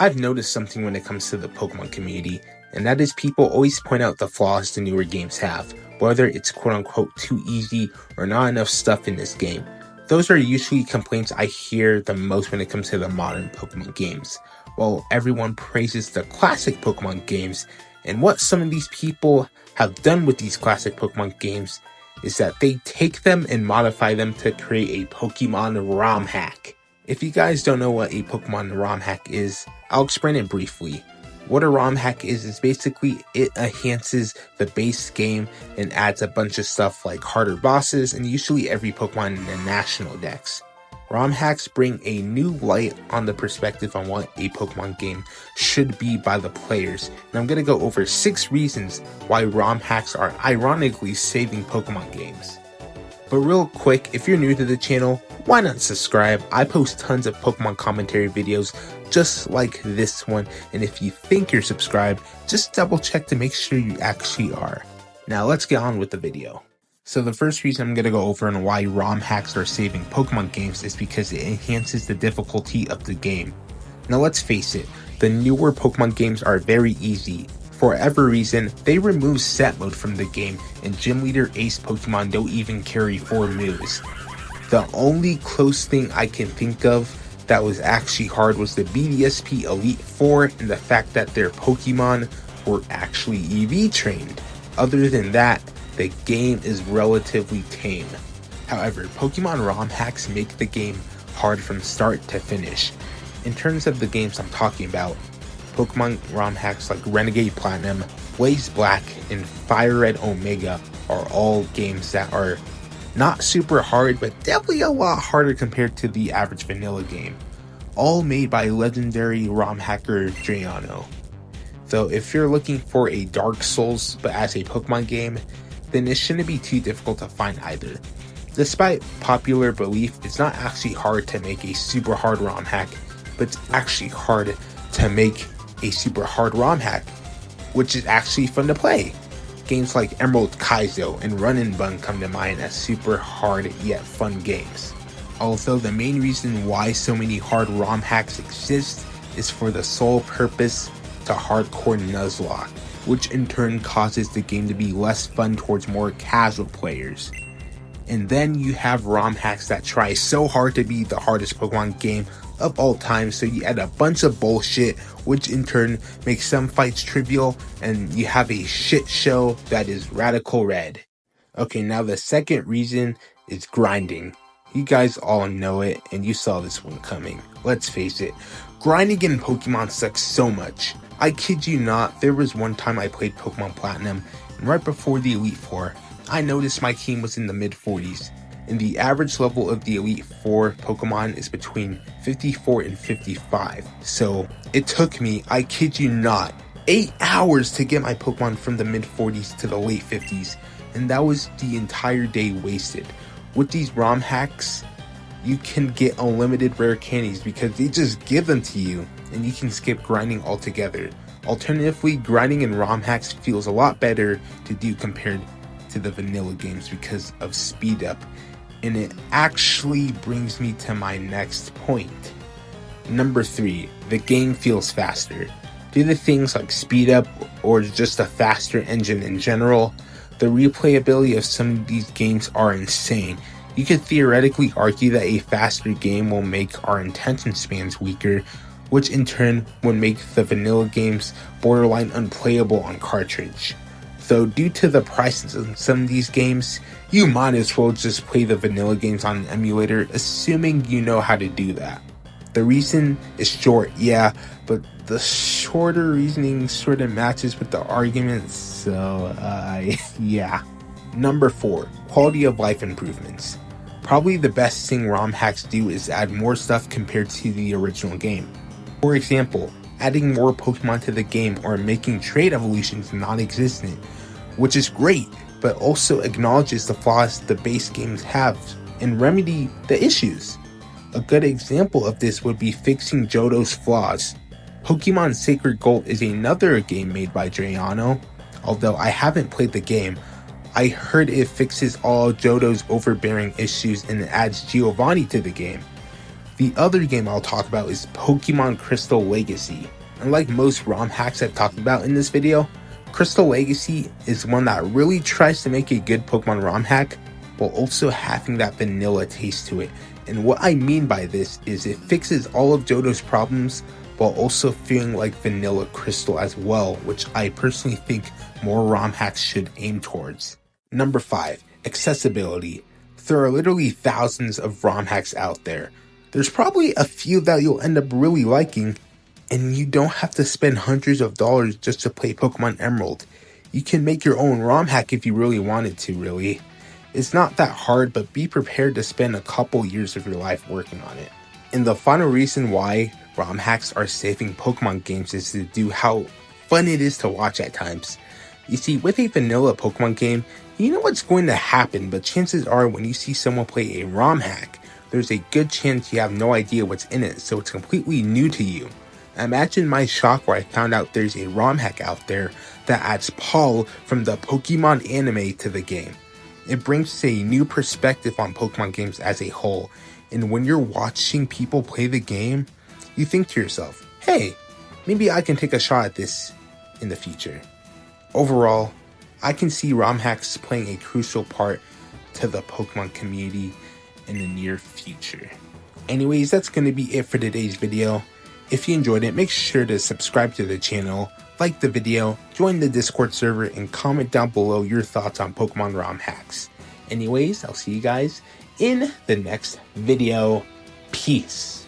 I've noticed something when it comes to the Pokemon community, and that is people always point out the flaws the newer games have, whether it's quote unquote too easy or not enough stuff in this game. Those are usually complaints I hear the most when it comes to the modern Pokemon games, while everyone praises the classic Pokemon games. And what some of these people have done with these classic Pokemon games is that they take them and modify them to create a Pokemon ROM hack. If you guys don't know what a Pokemon ROM hack is, I'll explain it briefly. What a ROM hack is basically it enhances the base game and adds a bunch of stuff like harder bosses and usually every Pokemon in the national dex. ROM hacks bring a new light on the perspective on what a Pokemon game should be by the players, and I'm going to go over 6 reasons why ROM hacks are ironically saving Pokemon games. But real quick, if you're new to the channel, why not subscribe? I post tons of Pokemon commentary videos just like this one, and if you think you're subscribed, just double check to make sure you actually are. Now let's get on with the video. So the first reason I'm going to go over on why ROM hacks are saving Pokemon games is because it enhances the difficulty of the game. Now let's face it, the newer Pokemon games are very easy. For whatever reason, they remove set mode from the game, and Gym Leader Ace Pokemon don't even carry 4 moves. The only close thing I can think of that was actually hard was the BDSP Elite Four and the fact that their Pokemon were actually EV trained. Other than that, the game is relatively tame. However, Pokemon ROM hacks make the game hard from start to finish. In terms of the games I'm talking about, Pokemon ROM hacks like Renegade Platinum, Blaze Black, and Fire Red Omega are all games that are not super hard, but definitely a lot harder compared to the average vanilla game. All made by legendary ROM hacker Drayano. So if you're looking for a Dark Souls but as a Pokemon game, then it shouldn't be too difficult to find either. Despite popular belief, it's not actually hard to make a super hard ROM hack, but it's actually hard to make a super hard ROM hack, which is actually fun to play. Games like Emerald Kaizo and Run and Bun come to mind as super hard yet fun games. Although the main reason why so many hard ROM hacks exist is for the sole purpose to hardcore Nuzlocke, which in turn causes the game to be less fun towards more casual players. And then you have ROM hacks that try so hard to be the hardest Pokemon game of all time, so you add a bunch of bullshit, which in turn makes some fights trivial, and you have a shit show that is Radical Red. Okay, now the second reason is grinding. You guys all know it, and you saw this one coming. Let's face it, grinding in Pokemon sucks so much. I kid you not, there was one time I played Pokemon Platinum, and right before the Elite Four, I noticed my team was in the mid 40s. And the average level of the Elite Four Pokemon is between 54 and 55. So it took me, I kid you not, 8 hours to get my Pokemon from the mid 40s to the late 50s. And that was the entire day wasted. With these ROM hacks, you can get unlimited rare candies because they just give them to you, and you can skip grinding altogether. Alternatively, grinding in ROM hacks feels a lot better to do compared to the vanilla games because of speed up. And it actually brings me to my next point. Number 3, the game feels faster. Due to things like speed up or just a faster engine in general, the replayability of some of these games are insane. You could theoretically argue that a faster game will make our attention spans weaker, which in turn would make the vanilla games borderline unplayable on cartridge. Though due to the prices of some of these games, you might as well just play the vanilla games on an emulator, assuming you know how to do that. The reason is short, yeah, but the shorter reasoning sort of matches with the arguments, so yeah. Number 4, quality of life improvements. Probably the best thing ROM hacks do is add more stuff compared to the original game. For example, adding more Pokemon to the game or making trade evolutions non-existent, which is great, but also acknowledges the flaws the base games have and remedy the issues. A good example of this would be fixing Johto's flaws. Pokemon Sacred Gold is another game made by Drayano. Although I haven't played the game, I heard it fixes all Johto's overbearing issues and adds Giovanni to the game. The other game I'll talk about is Pokemon Crystal Legacy. Unlike most ROM hacks I've talked about in this video, Crystal Legacy is one that really tries to make a good Pokemon ROM hack while also having that vanilla taste to it. And what I mean by this is it fixes all of Johto's problems while also feeling like vanilla Crystal as well, which I personally think more ROM hacks should aim towards. Number 5. Accessibility. There are literally thousands of ROM hacks out there. There's probably a few that you'll end up really liking, and you don't have to spend hundreds of dollars just to play Pokemon Emerald. You can make your own ROM hack if you really wanted to, really. It's not that hard, but be prepared to spend a couple years of your life working on it. And the final reason why ROM hacks are saving Pokemon games is due to how fun it is to watch at times. You see, with a vanilla Pokemon game, you know what's going to happen, but chances are when you see someone play a ROM hack, there's a good chance you have no idea what's in it, so it's completely new to you. Imagine my shock where I found out there's a ROM hack out there that adds Paul from the Pokemon anime to the game. It brings a new perspective on Pokemon games as a whole, and when you're watching people play the game, you think to yourself, hey, maybe I can take a shot at this in the future. Overall, I can see ROM hacks playing a crucial part to the Pokemon community in the near future. Anyways, that's going to be it for today's video. If you enjoyed it, make sure to subscribe to the channel, like the video, join the Discord server, and comment down below your thoughts on Pokemon ROM hacks. Anyways, I'll see you guys in the next video. Peace.